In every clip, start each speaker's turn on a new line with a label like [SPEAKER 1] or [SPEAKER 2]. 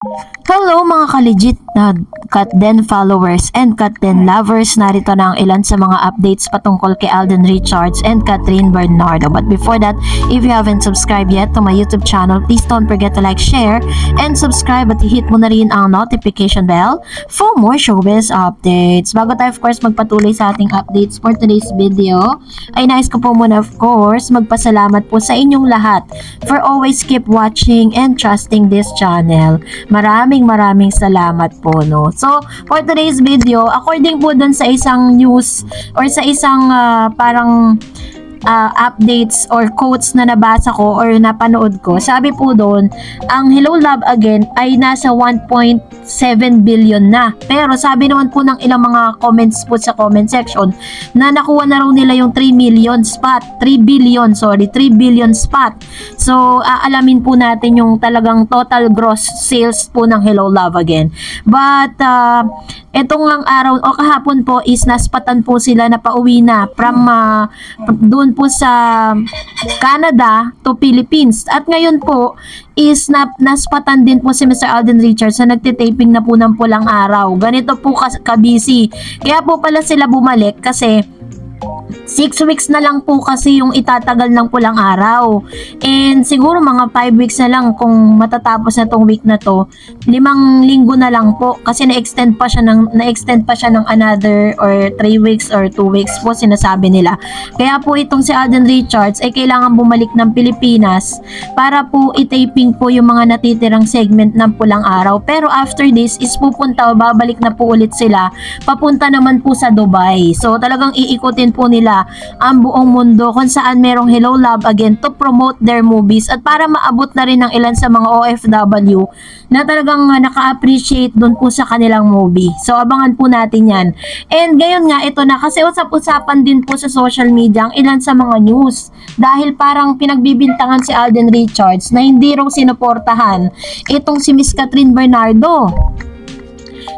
[SPEAKER 1] Hello mga ka-legit na Katden followers and Katden lovers, narito na ang ilan sa mga updates patungkol kay Alden Richards and Kathryn Bernardo. But before that, if you haven't subscribed yet to my YouTube channel, please don't forget to like, share, and subscribe at i-hit mo na rin ang notification bell for more showbiz updates. Bago tayo of course magpatuloy sa ating updates for today's video, ay nais ko po muna of course magpasalamat po sa inyong lahat for always keep watching and trusting this channel. Maraming salamat po, no. So, for today's video, according po dun sa isang news or sa isang parang updates or quotes na nabasa ko or napanood ko, sabi po doon, ang Hello Love Again ay nasa 1.7 billion na. Pero sabi naman po ng ilang mga comments po sa comment section na nakuha na raw nila yung 3 billion spot. So, aalamin po natin yung talagang total gross sales po ng Hello Love Again. But, etong lang araw o kahapon po is naspatan po sila na pauwi na from doon po sa Canada to Philippines. At ngayon po is naspatan din po si Mr. Alden Richards na nagtitaping na po ng Pulang Araw. Ganito po ka-busy. Kaya po pala sila bumalik kasi 6 weeks na lang po kasi yung itatagal ng Pulang Araw. And siguro mga 5 weeks na lang kung matatapos na tong week na to. 5 linggo na lang po kasi na-extend pa siya ng another or 3 weeks or 2 weeks po sinasabi nila. Kaya po itong si Alden Richards ay kailangan bumalik ng Pilipinas para po itaping po yung mga natitirang segment ng Pulang Araw. Pero after this is babalik na po ulit sila papunta naman po sa Dubai. So talagang iikutin po nila ang buong mundo kung saan merong Hello Love Again to promote their movies at para maabot na rin ng ilan sa mga OFW na talagang naka-appreciate dun po sa kanilang movie. So abangan po natin yan. And gayon nga, ito na kasi usap-usapan din po sa social media ang ilan sa mga news dahil parang pinagbibintangan si Alden Richards na hindi raw sinuportahan itong si Miss Kathryn Bernardo.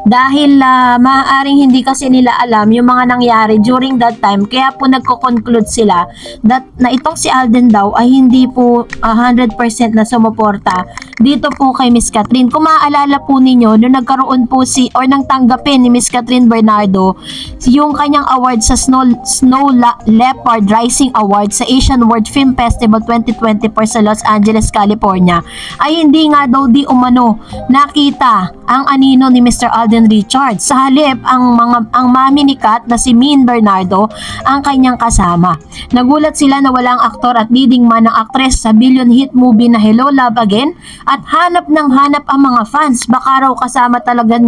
[SPEAKER 1] Dahil maaaring hindi kasi nila alam yung mga nangyari during that time, kaya po nagko-conclude sila na itong si Alden daw ay hindi po 100% na sumuporta dito po kay Miss Kathryn. Kung maaalala po ninyo, nung nagkaroon po nang tanggapin ni Miss Kathryn Bernardo yung kanyang award sa Snow Leopard Rising Award sa Asian World Film Festival 2024 sa Los Angeles, California, ay hindi nga daw di umano nakita ang anino ni Mr. Alden Richards. Sa halip, ang mami ni Kat na si Min Bernardo ang kanyang kasama. Nagulat sila na walang aktor at leading man ng aktres sa billion hit movie na Hello Love Again at hanap ng hanap ang mga fans. Baka raw kasama talaga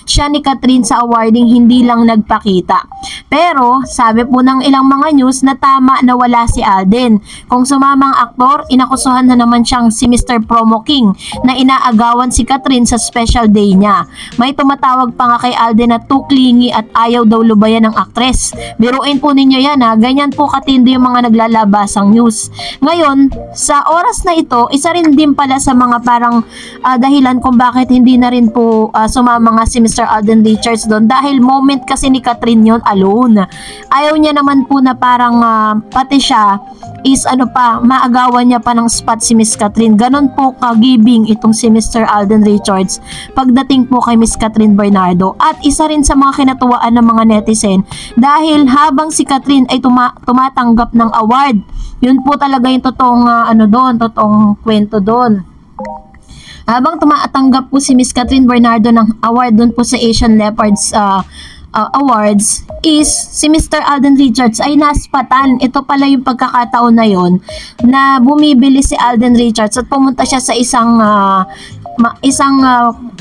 [SPEAKER 1] siya ni Kathryn sa awarding, hindi lang nagpakita. Pero sabi po ng ilang mga news na tama na wala si Alden. Kung sumamang aktor, inakusuhan na naman siyang si Mr. Promo King na inaagawan si Kathryn sa special day niya. May tumatawag pa nga kay Alden na too clingy at ayaw daw lubayan ng aktres. Biruin po ninyo yan ha, ganyan po katindi yung mga naglalabasang news. Ngayon, sa oras na ito, isa rin din pala sa mga parang dahilan kung bakit hindi na rin po sumama nga si Mr. Alden Richards doon dahil moment kasi ni Kathryn yon alone. Ayaw niya naman po na parang pati siya is maagawan niya pa ng spot si Miss Kathryn. Ganon po kagibing itong si Mr. Alden Richards pagdating po kay Miss Kathryn Bernardo. At isa rin sa mga kinatuwaan ng mga netizen dahil habang si Kathryn ay tumatanggap ng award, yun po talaga yung totoong totoong kwento doon. Habang tumatanggap po si Miss Kathryn Bernardo ng award doon po sa Asian Leopards Awards is si Mr. Alden Richards ay naspatan. Ito pala yung pagkakataon na yon na bumibili si Alden Richards at pumunta siya sa isang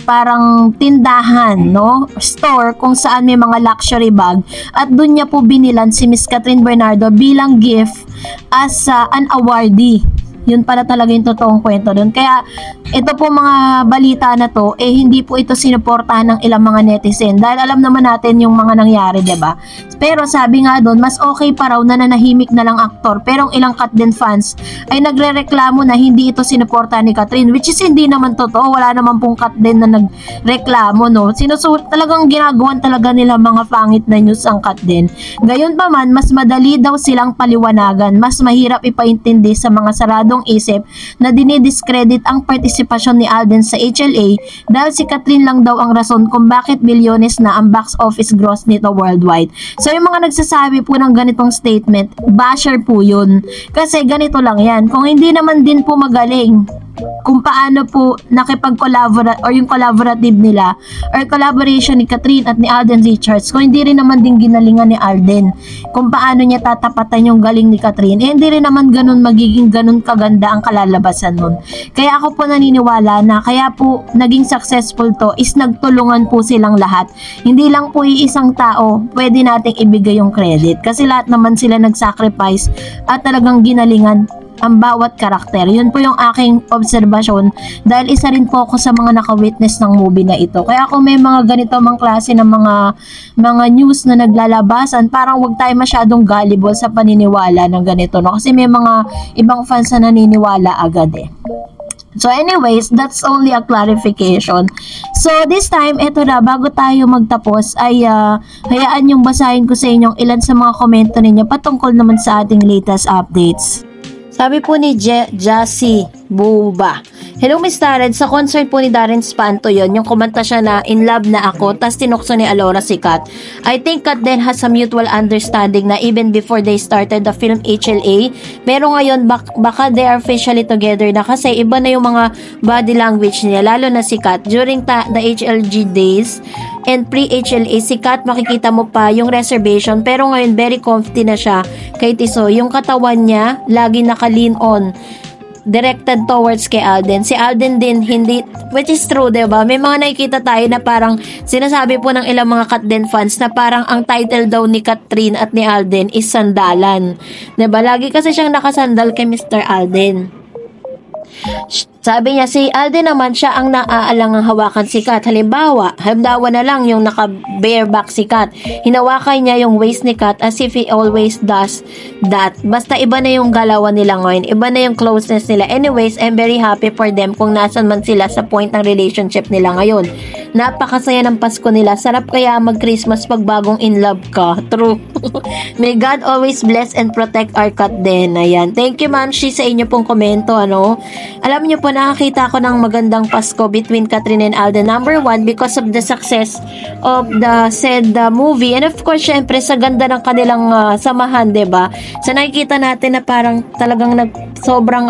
[SPEAKER 1] parang tindahan, store kung saan may mga luxury bag at doon niya po binilan si Miss Kathryn Bernardo bilang gift as an awardee. Yun pala talaga yung totoong kwento doon. Kaya ito po mga balita na to, hindi po ito sinuportahan ng ilang mga netizen. Dahil alam naman natin yung mga nangyari, diba? Pero sabi nga doon, mas okay pa raw na nanahimik na lang aktor. Pero ang ilang Katden fans ay nagre-reklamo na hindi ito sinuportahan ni Kathryn. Which is hindi naman totoo. Wala naman pong Katden na nagreklamo, no? Talagang ginagawan talaga nila mga pangit na news ang Katden. Gayon pa man, mas madali daw silang paliwanagan. Mas mahirap ipaintindi sa mga sarado masyadong isip na dinidiscredit ang partisipasyon ni Alden sa HLA dahil si Catherine lang daw ang rason kung bakit bilyones na ang box office gross nito worldwide. So yung mga nagsasabi po ng ganitong statement, basher po yun. Kasi ganito lang yan. Kung hindi naman din po magaling kung paano po nakipag-collaborate or yung collaborative nila or collaboration ni Catherine at ni Alden Richards, kung hindi rin naman din ginalingan ni Alden kung paano niya tatapatan yung galing ni Catherine, hindi rin naman ganun magiging ganun kaganda ang kalalabasan nun. Kaya ako po naniniwala na kaya po naging successful to is nagtulungan po silang lahat. Hindi lang po iisang tao pwede nating ibigay yung credit kasi lahat naman sila nag-sacrifice at talagang ginalingan ang bawat karakter. Yun po yung aking obserbasyon dahil isa rin po ako sa mga naka-witness ng movie na ito. Kaya kung may mga ganito mang klase ng mga news na naglalabasan, parang wag tayo masyadong gullible sa paniniwala ng ganito, no? Kasi may mga ibang fans na naniniwala agad eh. So anyways, that's only a clarification. So this time, eto na, bago tayo magtapos ay hayaan yung basahin ko sa inyong ilan sa mga komento ninyo patungkol naman sa ating latest updates. Sabi po ni Jassy Buba, hello Miss Darren, sa concert po ni Darren Spanto yon, yung kumanta siya na In Love Na Ako, tas tinukso ni Alora si Kat. I think Kat then has a mutual understanding na even before they started the film HLA, pero ngayon baka they are officially together na kasi iba na yung mga body language niya, lalo na si Kat. During the HLG days and pre-HLA, si Kat makikita mo pa yung reservation, pero ngayon very comfy na siya kay Tiso. Yung katawan niya, lagi naka-lean on, directed towards kay Alden. Si Alden din hindi, which is true, diba? May mga nakikita tayo na parang sinasabi po ng ilang mga Katden fans na parang ang title daw ni Catherine at ni Alden is sandalan, diba? Lagi kasi siyang nakasandal kay Mr. Alden. Sabi niya, si Alden naman siya ang naaalangang hawakan si Kat. Halimbawa na lang yung naka-bareback si Kat. Hinawakan niya yung waist ni Kat as if he always does that. Basta iba na yung galawan nila ngayon. Iba na yung closeness nila. Anyways, I'm very happy for them kung nasan man sila sa point ng relationship nila ngayon. Napakasaya ng Pasko nila. Sarap kaya mag-Christmas pag bagong in love ka. True. May God always bless and protect our Kat din. Ayan. Thank you, Ma'am Shi, sa inyo pong komento. Alam niyo po, nakakita ko ng magandang Pasko between Catherine and Alden. Number one, because of the success of the said movie. And of course, syempre, sa ganda ng kanilang samahan, diba? So, nakikita natin na parang talagang sobrang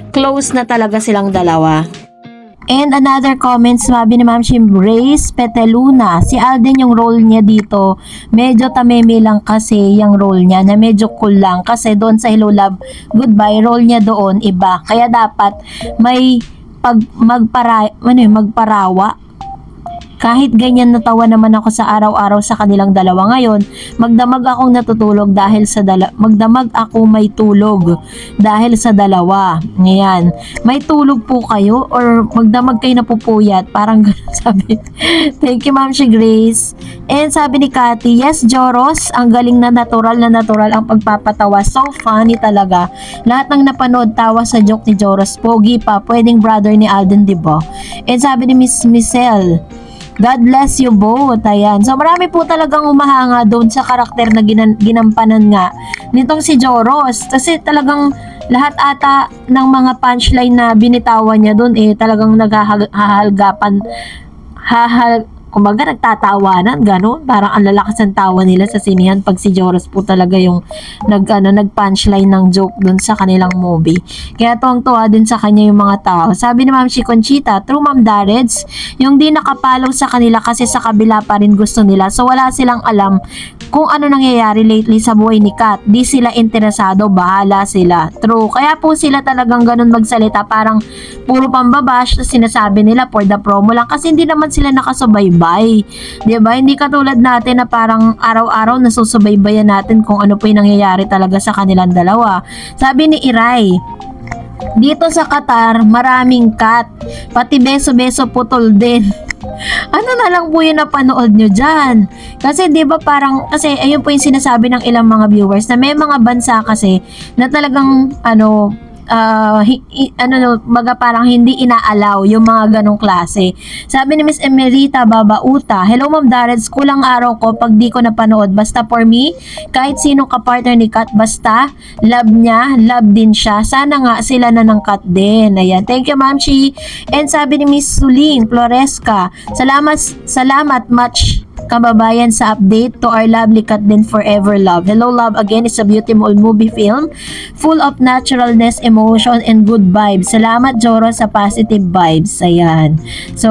[SPEAKER 1] close na talaga silang dalawa. And another comment, sabi ni Ma'am Shim Grace Peteluna, si Alden yung role niya dito, medyo tameme lang kasi yung role niya, na medyo cool lang kasi doon sa Hello Love Goodbye, role niya doon iba, kaya dapat may magparawa. Kahit ganyan natawa naman ako sa araw-araw sa kanilang dalawa ngayon, magdamag akong natutulog dahil sa magdamag ako may tulog dahil sa dalawa. Ngayon, may tulog po kayo or magdamag kayo napupuyat, parang sabi. Thank you, Ma'am Shi Grace. And sabi ni Cathy, yes Joros, ang galing na natural ang pagpapatawa. So funny talaga. Lahat ng napanood tawa sa joke ni Joros. Pogi pa, pwedeng brother ni Alden, diba? And sabi ni Miss Michelle, God bless you both. Ayan. So, marami po talagang umahanga doon sa karakter na ginampanan nga nitong si Joros. Kasi talagang lahat ata ng mga punchline na binitawan niya doon talagang naghahalgapan. Kumbaga nagtatawanan, gano'n. Parang ang lalakas ng tawa nila sa sinihan pag si Joros po talaga yung nag-punchline ng joke dun sa kanilang movie. Kaya tuwang-tuwa din sa kanya yung mga tao. Sabi ni Ma'am Shi Conchita, true Ma'am Dareds, yung di nakapalaw sa kanila kasi sa kabila pa rin gusto nila. So wala silang alam kung ano nangyayari lately sa buhay ni Kat. Di sila interesado, bahala sila. True. Kaya po sila talagang ganun magsalita, parang puro pambabash na sinasabi nila for the promo lang kasi hindi naman sila nakasubaybay. Diba? Hindi katulad natin na parang araw-araw nasusubaybayan natin kung ano po yung nangyayari talaga sa kanilang dalawa. Sabi ni Iray, dito sa Qatar, maraming cat. Pati beso-beso putol din. Ano na lang po yung napanood nyo dyan? Kasi diba parang, kasi ayun po yung sinasabi ng ilang mga viewers na may mga bansa kasi na talagang maga parang hindi inaalaw yung mga ganong klase. Sabi ni Miss Emerita Babauta, hello Ma'am Darreds, kulang araw ko pag di ko napanood. Basta for me, kahit sinong kapartner ni Kat, basta love niya, love din siya. Sana nga sila na ng Kat din. Ayan. Thank you Ma'am Shi. And sabi ni Miss Suling Floresca, salamat much kababayan sa update to our lovely Kat din forever love. Hello Love again is a beautiful movie film full of naturalness, emotion, and good vibes. Salamat Joro sa positive vibes. Ayan. So,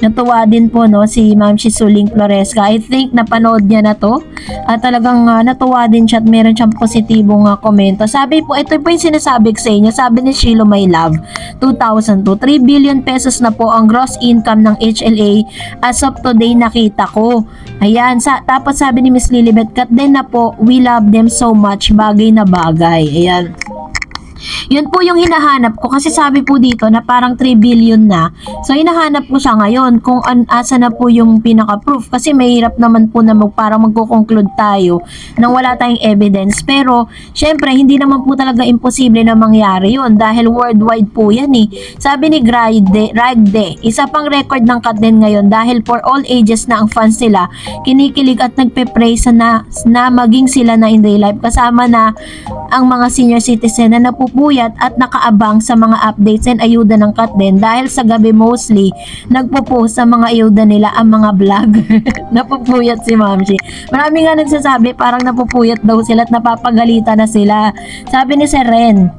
[SPEAKER 1] natuwa din po no si Ma'am Shisuling Floresca. I think napanood niya na to at talagang natuwa din siya at meron siyang positibong komento. Sabi po, ito po yung sinasabi ko sa inyo. Sabi ni Shilo My Love, 2002, 3 billion pesos na po ang gross income ng HLA as of today nakita ko. Ayan, tapos sabi ni Miss Lilibet, Kat din na po, we love them so much, bagay na bagay. Ayan. Yun po yung hinahanap ko kasi sabi po dito na parang 3 billion na. So hinahanap ko siya ngayon kung asa na po yung pinaka-proof kasi mahirap naman po na parang magko-conclude tayo nang wala tayong evidence. Pero syempre hindi naman po talaga imposible na mangyari yun dahil worldwide po yan eh. Sabi ni Ragde, isa pang record ng Kat din ngayon dahil for all ages na ang fans nila, kinikilig at nagpe-praise na maging sila na in their life kasama na ang mga senior citizen na napupuyat at nakaabang sa mga updates and ayuda ng Kat din dahil sa gabi mostly nagpo-post sa mga ayuda nila ang mga vlogger. Napupuyat si Mamshi. Marami nga nagsasabi parang napupuyat daw sila at napapagalitan na sila. Sabi ni Sir Ren,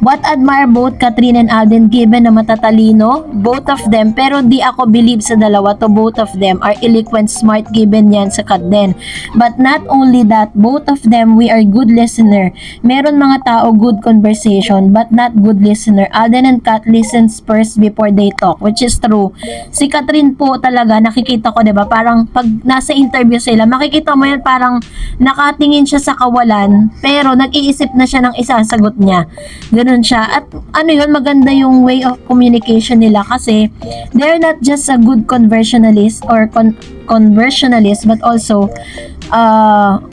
[SPEAKER 1] what admire both Catherine and Alden given na matatalino, both of them, pero di ako believe sa dalawa to, both of them are eloquent, smart given yan sa Kat din. But not only that, both of them, we are good listener. Meron mga tao good conversation, but not good listener. Alden and Kat listens first before they talk, which is true. Si Catherine po talaga, nakikita ko, diba, parang pag nasa interview sila, makikita mo yan parang nakatingin siya sa kawalan, pero nag-iisip na siya ng isasagot niya. Ganun siya. At ano yun, maganda yung way of communication nila kasi they're not just a good conversationalist or conversationalist but also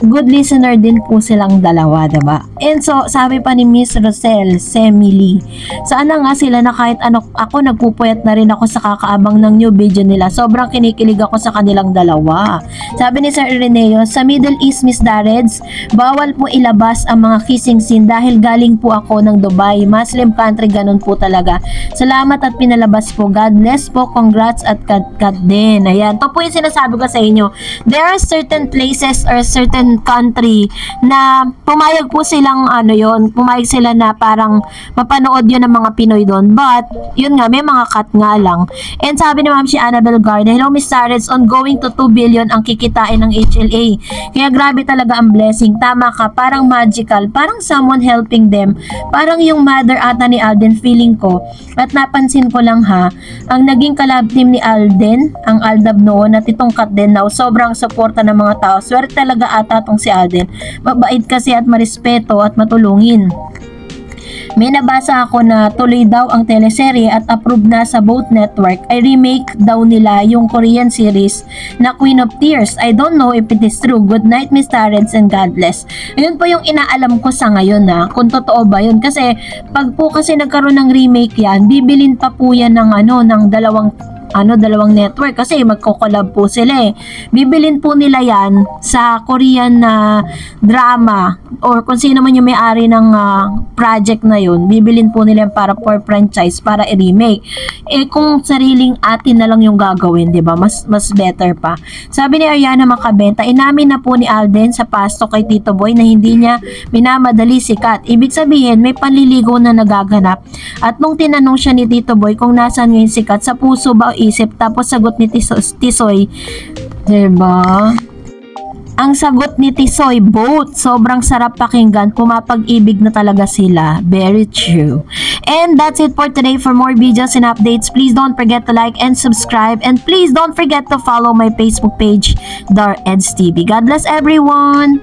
[SPEAKER 1] good listener din po silang dalawa, diba? And so, sabi pa ni Miss Rosel Semili, sana nga sila na kahit ano, ako nagpupuyat na rin ako sa kakaabang ng new video nila. Sobrang kinikilig ako sa kanilang dalawa. Sabi ni Sir Ireneo, sa Middle East, Miss Darreds, bawal po ilabas ang mga kissing scene dahil galing po ako ng Dubai. Muslim country, ganun po talaga. Salamat at pinalabas po. God bless po. Congrats at Kat din. Ayan. Ito po yung sinasabi ko sa inyo. There are certain places or certain country na pumayag po silang pumayag sila na parang mapanood yun ng mga Pinoy doon. But, yun nga, may mga cut nga lang. And sabi ni Ma'am si Annabelle Garden, hello Miss Darreds, ongoing to 2 billion ang kikitain ng HLA. Kaya grabe talaga ang blessing. Tama ka, parang magical, parang someone helping them. Parang yung mother ata ni Alden, feeling ko. At napansin ko lang ha, ang naging collab team ni Alden, ang Aldab noon at itong Kat din now, sobrang suporta ng mga tao. Swerte talaga ata tong si Alden. Mabait kasi at marespeto at matulungin. May nabasa ako na tuloy daw ang teleserye at approved na sa both network ay remake daw nila yung Korean series na Queen of Tears. I don't know if it is true. Good night Miss Darreds and God bless. Ayun po yung inaalam ko sa ngayon kung totoo ba yun. Kasi pag po kasi nagkaroon ng remake yan, bibilin pa po yan ng ng dalawang network kasi magko-collab po sila eh. Bibilin po nila yan sa Korean drama or kung sino man yung may-ari ng project na yun, bibilin po nila para for franchise, para i-remake. Eh kung sariling atin na lang yung gagawin, 'di ba? Mas better pa. Sabi ni Ariana Macabenta, inamin na po ni Alden sa pasto kay Tito Boy na hindi niya minamadali si Kat. Ibig sabihin, may panliligaw na nagaganap. At nung tinanong siya ni Tito Boy kung nasaan ngayon si Kat, sa puso ba o isip, tapos sagot ni Tisoy, diba? Ang sagot ni Tisoy, both. Sobrang sarap pakinggan. Pumapag-ibig na talaga sila. Very true. And that's it for today. For more videos and updates, please don't forget to like and subscribe. And please don't forget to follow my Facebook page, Darreds TV. God bless everyone!